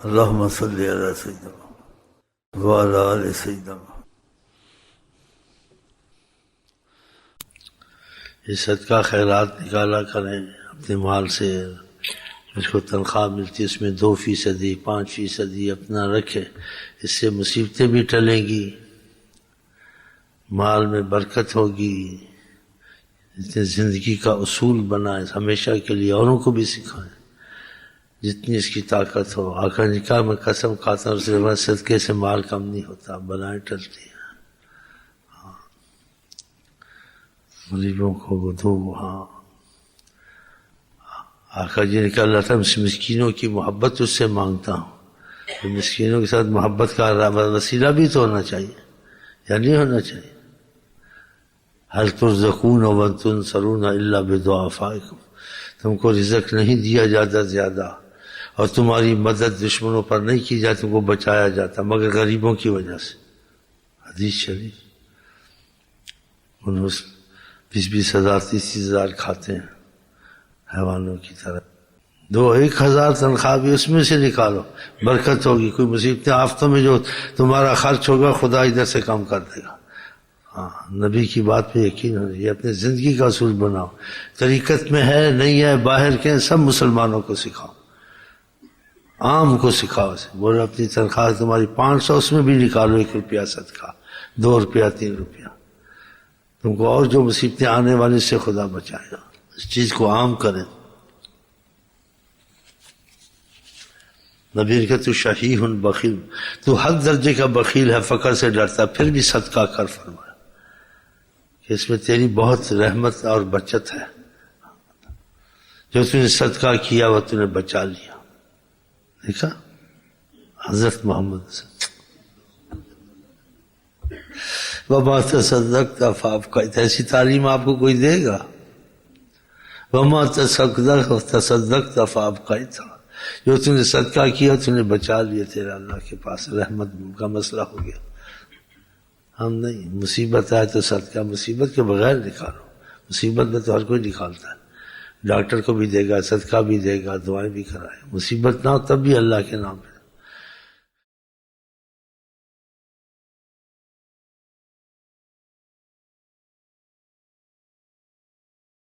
اللہم صلی علی سیدنا وعلی آل سیدنا. یہ صدقہ خیرات نکالا کریں اپنے مال سے. اس کو تنخواہ ملتی ہے اس میں 2%، 5% اپنا رکھے، اس سے مصیبتیں بھی ٹلیں گی، مال میں برکت ہوگی. زندگی کا اصول بنائیں ہمیشہ کے لیے، اوروں کو بھی سکھائیں جتنی اس کی طاقت ہو. آقا نکاح میں قسم کھاتا ہوں صرف صدقے سے مال کم نہیں ہوتا، بلائیں ٹلتی ہیں. غریبوں کو دو. ہاں آقا جی نے کہا اللہ تعالیٰ مسکینوں کی محبت اس سے مانگتا ہوں. مسکینوں کے ساتھ محبت کا وسیلہ بھی تو ہونا چاہیے یا نہیں ہونا چاہیے؟ هل ترزقون وتنصرون الا بضعفائکم، تم کو رزق نہیں دیا جاتا زیادہ اور تمہاری مدد دشمنوں پر نہیں کی جاتی، تم کو بچایا جاتا مگر غریبوں کی وجہ سے. حدیث شریف. 20,000 30,000 کھاتے ہیں حیوانوں کی طرح. 1,000 تنخواہ بھی اس میں سے نکالو، برکت ہوگی. کوئی مصیبتیں آفتوں میں جو تمہارا خرچ ہوگا خدا ادھر سے کم کر دے گا. ہاں نبی کی بات پہ یقین ہونا چاہیے. اپنے زندگی کا اصول بناؤ. طریقت میں ہے نہیں ہے باہر کے سب مسلمانوں کو سکھاؤ، عام کو سکھاؤ. بولو اپنی تنخواہ تمہاری 500 اس میں بھی نکالو 1 روپیہ صدقہ، 2 روپیہ 3 روپیہ. تم کو اور جو مصیبتیں آنے والی سے خدا بچائے گا. اس چیز کو عام کریں. نبی نے کہا تو شحیح بخیل، تو حد درجے کا بخیل ہے، فقر سے ڈرتا، پھر بھی صدقہ کر. فرمایا کہ اس میں تیری بہت رحمت اور بچت ہے. جو تم نے صدقہ کیا وہ تم نے بچا لیا. دیکھا حضرت محمد سے وما تصدقت فابقیت، ایسی تعلیم آپ کو کوئی دے گا؟ وما تصدقت فابقیت، جو تم نے صدقہ کیا تم نے بچا لیا. تیرا اللہ کے پاس رحمت کا مسئلہ ہو گیا. ہم نہیں. مصیبت آئے تو صدقہ مصیبت کے بغیر نکالو. مصیبت میں تو ہر کوئی نکالتا ہے، ڈاکٹر کو بھی دے گا، صدقہ بھی دے گا، دعائیں بھی کرائے. مصیبت نہ ہو تب بھی اللہ کے نام پہ